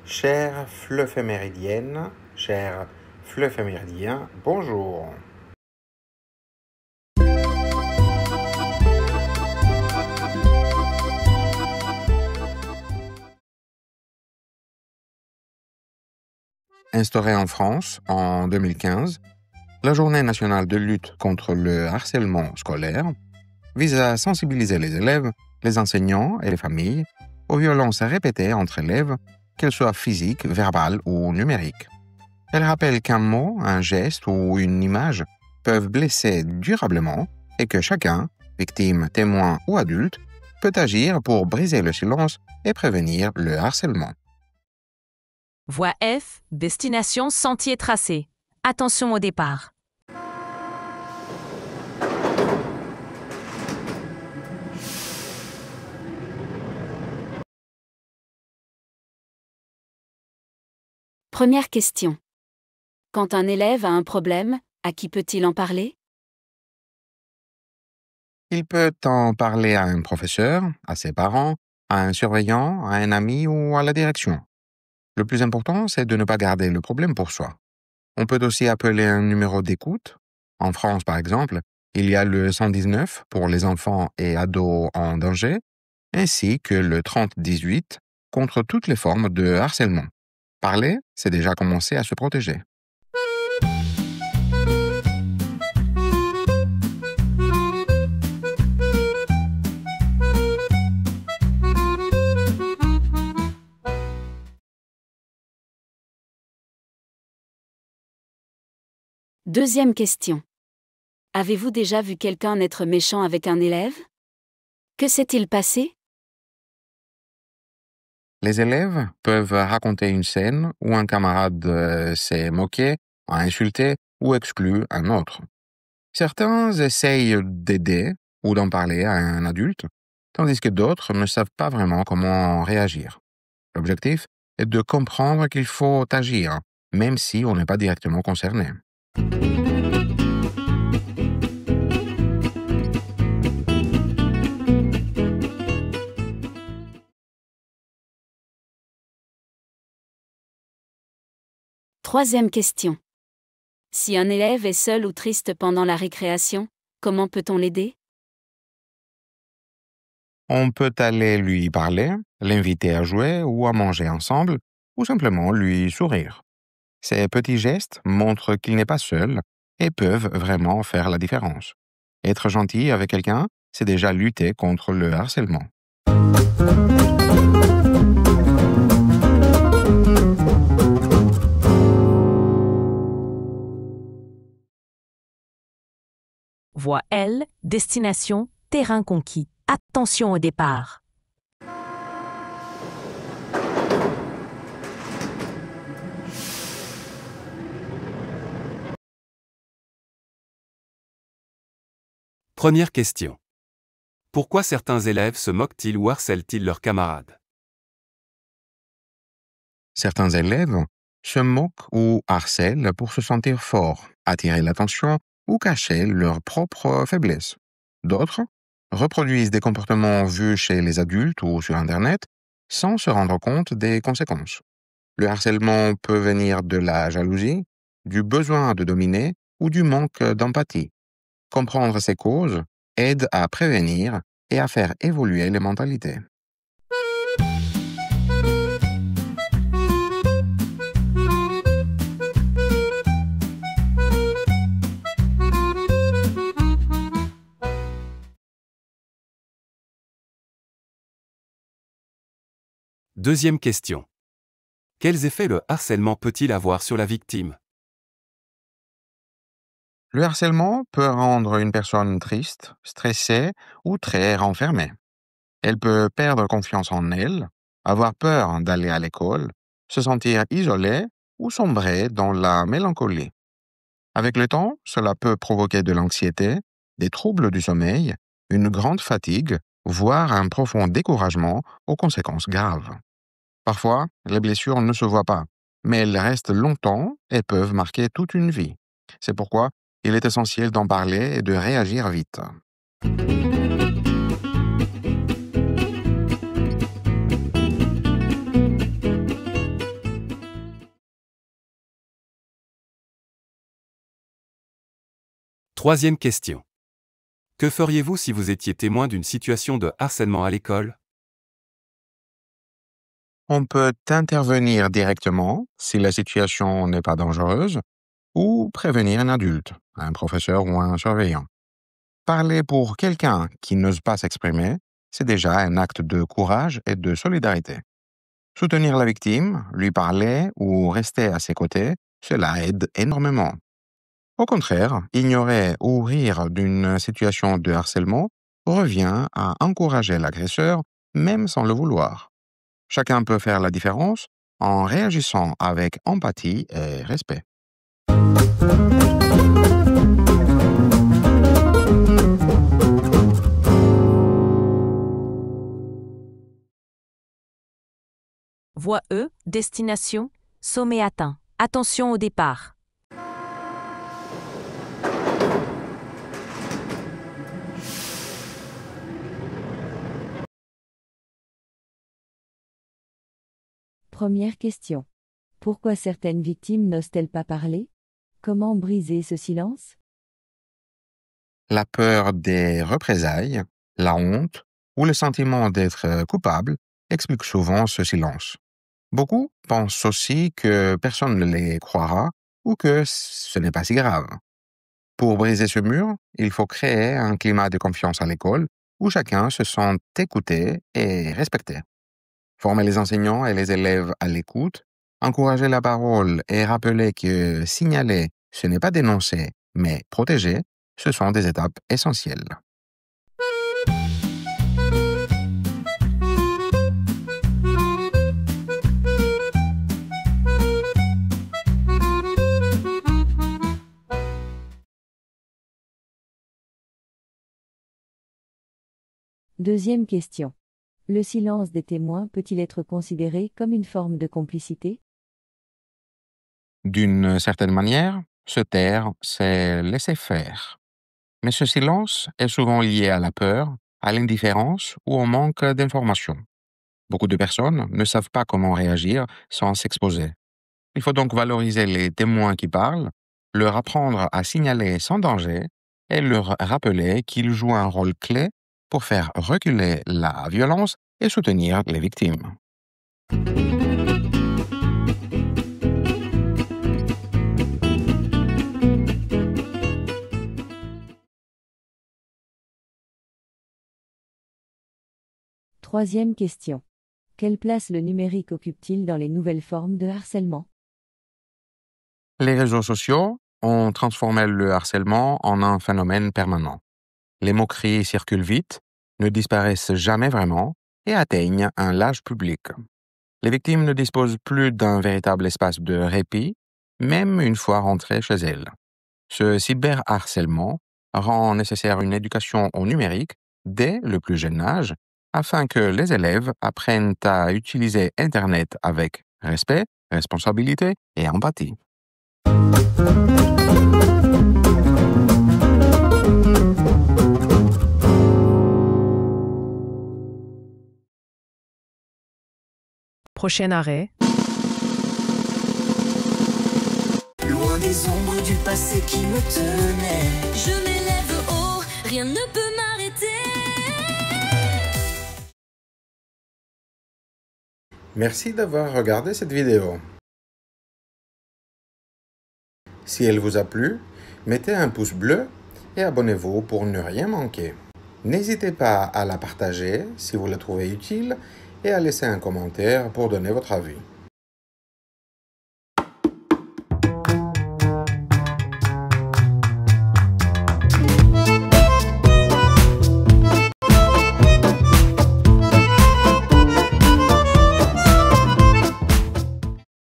Chère Flufféméridienne, cher Flufféméridien, bonjour. Instaurée en France en 2015, la Journée nationale de lutte contre le harcèlement scolaire vise à sensibiliser les élèves, les enseignants et les familles aux violences répétées entre élèves, qu'elles soient physiques, verbales ou numériques. Elle rappelle qu'un mot, un geste ou une image peuvent blesser durablement et que chacun, victime, témoin ou adulte, peut agir pour briser le silence et prévenir le harcèlement. Voie F, destination sentier tracé. Attention au départ. Première question. Quand un élève a un problème, à qui peut-il en parler? Il peut en parler à un professeur, à ses parents, à un surveillant, à un ami ou à la direction. Le plus important, c'est de ne pas garder le problème pour soi. On peut aussi appeler un numéro d'écoute. En France, par exemple, il y a le 119 pour les enfants et ados en danger, ainsi que le 3018 contre toutes les formes de harcèlement. Parler, c'est déjà commencer à se protéger. Deuxième question. Avez-vous déjà vu quelqu'un être méchant avec un élève? Que s'est-il passé? Les élèves peuvent raconter une scène où un camarade s'est moqué, a insulté ou exclu un autre. Certains essayent d'aider ou d'en parler à un adulte, tandis que d'autres ne savent pas vraiment comment réagir. L'objectif est de comprendre qu'il faut agir, même si on n'est pas directement concerné. Troisième question. Si un élève est seul ou triste pendant la récréation, comment peut-on l'aider? On peut aller lui parler, l'inviter à jouer ou à manger ensemble, ou simplement lui sourire. Ces petits gestes montrent qu'il n'est pas seul et peuvent vraiment faire la différence. Être gentil avec quelqu'un, c'est déjà lutter contre le harcèlement. Voie L, destination terrain conquis. Attention au départ. Première question. Pourquoi certains élèves se moquent-ils ou harcèlent-ils leurs camarades? Certains élèves se moquent ou harcèlent pour se sentir forts, attirer l'attention ou cacher leurs propres faiblesses. D'autres reproduisent des comportements vus chez les adultes ou sur Internet sans se rendre compte des conséquences. Le harcèlement peut venir de la jalousie, du besoin de dominer ou du manque d'empathie. Comprendre ces causes aide à prévenir et à faire évoluer les mentalités. Deuxième question. Quels effets le harcèlement peut-il avoir sur la victime? Le harcèlement peut rendre une personne triste, stressée ou très renfermée. Elle peut perdre confiance en elle, avoir peur d'aller à l'école, se sentir isolée ou sombrer dans la mélancolie. Avec le temps, cela peut provoquer de l'anxiété, des troubles du sommeil, une grande fatigue, voire un profond découragement aux conséquences graves. Parfois, les blessures ne se voient pas, mais elles restent longtemps et peuvent marquer toute une vie. C'est pourquoi il est essentiel d'en parler et de réagir vite. Troisième question. Que feriez-vous si vous étiez témoin d'une situation de harcèlement à l'école? On peut intervenir directement si la situation n'est pas dangereuse ou prévenir un adulte, un professeur ou un surveillant. Parler pour quelqu'un qui n'ose pas s'exprimer, c'est déjà un acte de courage et de solidarité. Soutenir la victime, lui parler ou rester à ses côtés, cela aide énormément. Au contraire, ignorer ou rire d'une situation de harcèlement revient à encourager l'agresseur même sans le vouloir. Chacun peut faire la différence en réagissant avec empathie et respect. Voie E, destination, sommet atteint. Attention au départ. Première question. Pourquoi certaines victimes n'osent-elles pas parler? Comment briser ce silence? La peur des représailles, la honte ou le sentiment d'être coupable expliquent souvent ce silence. Beaucoup pensent aussi que personne ne les croira ou que ce n'est pas si grave. Pour briser ce mur, il faut créer un climat de confiance à l'école où chacun se sent écouté et respecté. Former les enseignants et les élèves à l'écoute, encourager la parole et rappeler que signaler, ce n'est pas dénoncer, mais protéger, ce sont des étapes essentielles. Deuxième question. Le silence des témoins peut-il être considéré comme une forme de complicité? D'une certaine manière, se taire, c'est laisser faire. Mais ce silence est souvent lié à la peur, à l'indifférence ou au manque d'informations. Beaucoup de personnes ne savent pas comment réagir sans s'exposer. Il faut donc valoriser les témoins qui parlent, leur apprendre à signaler sans danger et leur rappeler qu'ils jouent un rôle clé pour faire reculer la violence et soutenir les victimes. Troisième question. Quelle place le numérique occupe-t-il dans les nouvelles formes de harcèlement? Les réseaux sociaux ont transformé le harcèlement en un phénomène permanent. Les moqueries circulent vite, ne disparaissent jamais vraiment et atteignent un large public. Les victimes ne disposent plus d'un véritable espace de répit, même une fois rentrées chez elles. Ce cyberharcèlement rend nécessaire une éducation au numérique dès le plus jeune âge, afin que les élèves apprennent à utiliser Internet avec respect, responsabilité et empathie. Prochain arrêt. Loin des ombres du passé qui me tenaient, Je m'élève haut, rien ne peut m'arrêter. Merci d'avoir regardé cette vidéo. Si elle vous a plu, mettez un pouce bleu et abonnez-vous pour ne rien manquer. N'hésitez pas à la partager si vous la trouvez utile et à laisser un commentaire pour donner votre avis.